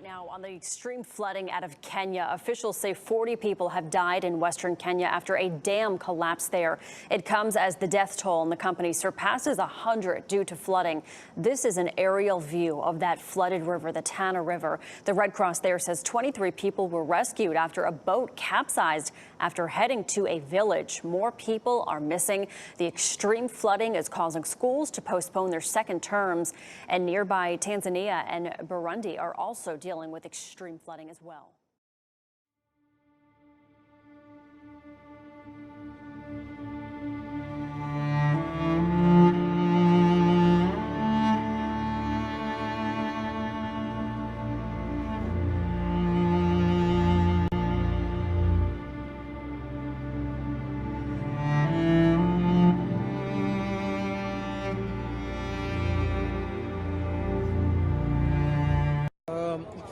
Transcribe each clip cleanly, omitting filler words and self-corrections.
Now, on the extreme flooding out of Kenya, officials say 40 people have died in western Kenya after a dam collapsed there. It comes as the death toll in the country surpasses 100 due to flooding. This is an aerial view of that flooded river, the Tana River. The Red Cross there says 23 people were rescued after a boat capsized after heading to a village. More people are missing. The extreme flooding is causing schools to postpone their second terms, and nearby Tanzania and Burundi are also dealing with extreme flooding as well.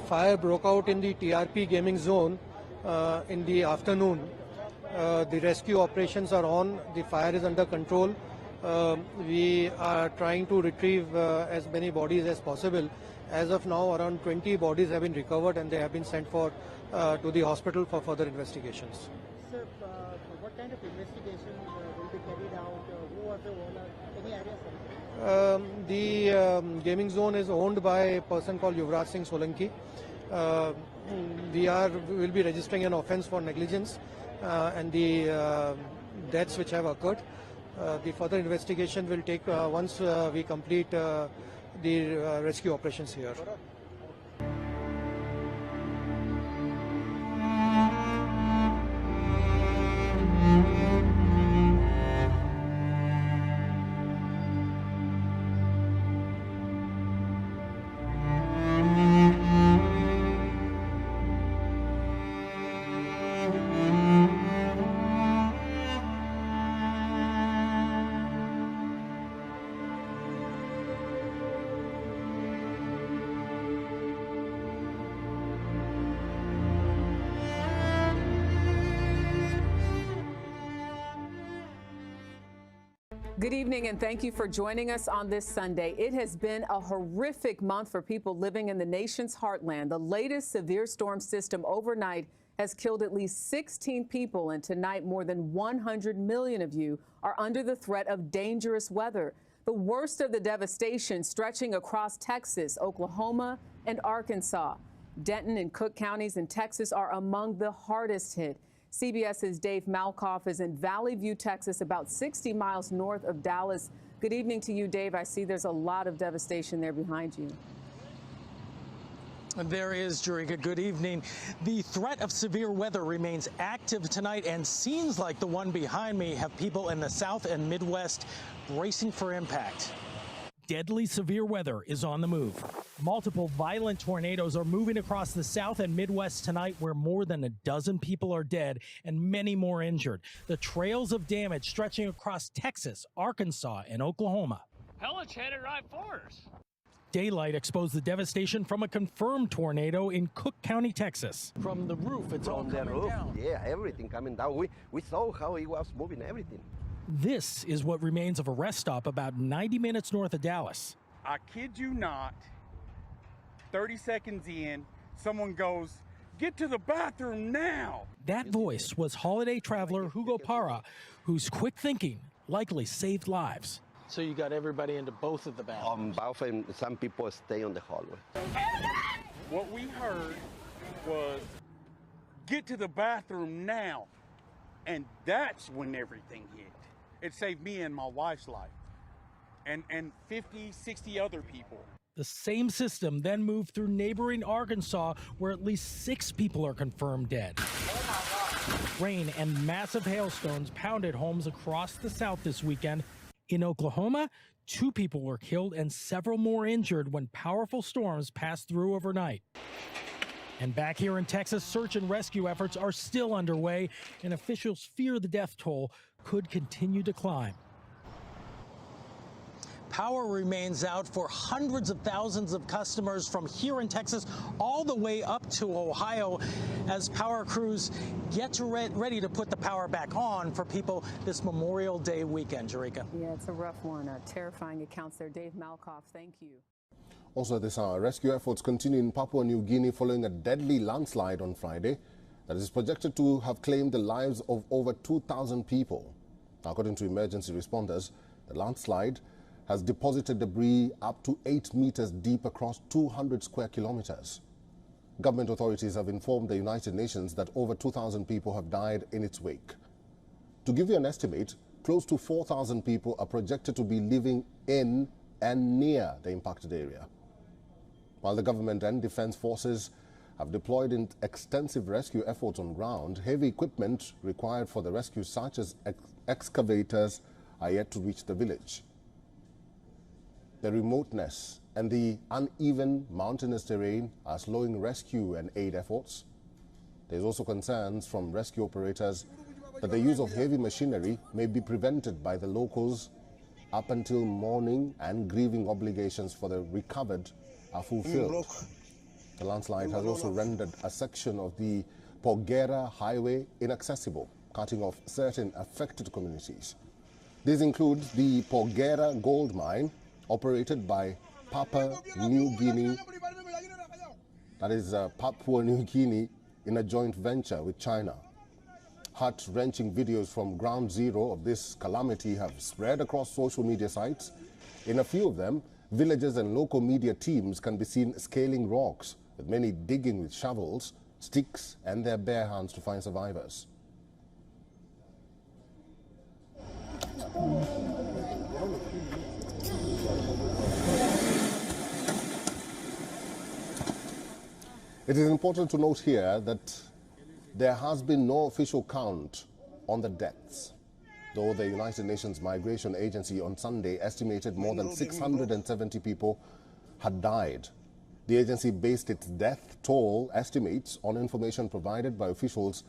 Fire broke out in the TRP gaming zone in the afternoon. The rescue operations are on. The fire is under control. We are trying to retrieve as many bodies as possible. As of now, around 20 bodies have been recovered and they have been sent for to the hospital for further investigations. Sir, what kind of investigation will be carried out? Who was the owner? Any ideas? The gaming zone is owned by a person called Yuvraj Singh Solanki. We will be registering an offence for negligence and the deaths which have occurred. The further investigation will take once we complete the rescue operations here. Good evening, and thank you for joining us on this Sunday. It has been a horrific month for people living in the nation's heartland. The latest severe storm system overnight has killed at least 16 people, and tonight more than 100 million of you are under the threat of dangerous weather. The worst of the devastation stretching across Texas, Oklahoma, and Arkansas. Denton and Cook counties in Texas are among the hardest hit. CBS's Dave Malkoff is in Valley View, Texas, about 60 miles north of Dallas. Good evening to you, Dave. I see there's a lot of devastation there behind you. There is, Jerika. Good evening. The threat of severe weather remains active tonight, and scenes like the one behind me have people in the South and Midwest bracing for impact. Deadly severe weather is on the move. Multiple violent tornadoes are moving across the South and Midwest tonight, where more than a dozen people are dead and many more injured. The trails of damage stretching across Texas, Arkansas, and Oklahoma. Hellish headed right for us. Daylight exposed the devastation from a confirmed tornado in Cook County, Texas. From the roof, it's all on the coming roof. down. Yeah, everything coming down. We saw how it was moving, everything. This is what remains of a rest stop about 90 minutes north of Dallas. I kid you not, 30 seconds in, someone goes, "Get to the bathroom now." That voice was holiday traveler Hugo Parra, whose quick thinking likely saved lives. So you got everybody into both of the bathrooms. Both, and some people stay on the hallway. What we heard was, "Get to the bathroom now." And that's when everything hit. It saved me and my wife's life, and 50, 60 other people. The same system then moved through neighboring Arkansas, where at least 6 people are confirmed dead. Rain and massive hailstones pounded homes across the South this weekend. In Oklahoma, 2 people were killed and several more injured when powerful storms passed through overnight. And back here in Texas, search and rescue efforts are still underway, and officials fear the death toll could continue to climb. Power remains out for hundreds of thousands of customers from here in Texas all the way up to Ohio as power crews get ready to put the power back on for people this Memorial Day weekend, Jerika. Yeah, it's a rough one. Terrifying accounts there. Dave Malkoff, thank you. Also this hour, rescue efforts continue in Papua New Guinea following a deadly landslide on Friday that is projected to have claimed the lives of over 2,000 people. According to emergency responders, the landslide has deposited debris up to 8 meters deep across 200 square kilometers. Government authorities have informed the United Nations that over 2,000 people have died in its wake. To give you an estimate, close to 4,000 people are projected to be living in and near the impacted area. While the government and defense forces have deployed in extensive rescue efforts on ground, heavy equipment required for the rescue, such as excavators, are yet to reach the village. The remoteness and the uneven mountainous terrain are slowing rescue and aid efforts. There's also concerns from rescue operators that the use of heavy machinery may be prevented by the locals up until mourning and grieving obligations for the recovered are fulfilled. The landslide has also rendered a section of the Porgera Highway inaccessible, cutting off certain affected communities. These include the Porgera Gold Mine, operated by Papua New Guinea, that is Papua New Guinea, in a joint venture with China. Heart-wrenching videos from ground zero of this calamity have spread across social media sites. In a few of them, villagers and local media teams can be seen scaling rocks, with many digging with shovels, sticks and their bare hands to find survivors. It is important to note here that there has been no official count on the deaths, though the United Nations Migration Agency on Sunday estimated more than 670 people had died. The agency based its death toll estimates on information provided by officials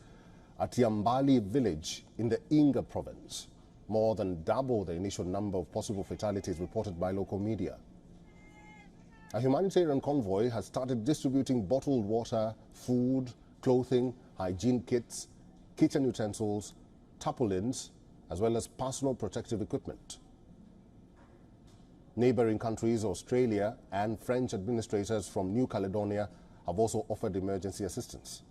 at Yambali village in the Inga province, more than double the initial number of possible fatalities reported by local media. A humanitarian convoy has started distributing bottled water, food, clothing, hygiene kits, kitchen utensils, tarpaulins, as well as personal protective equipment. Neighboring countries, Australia and French administrators from New Caledonia have also offered emergency assistance.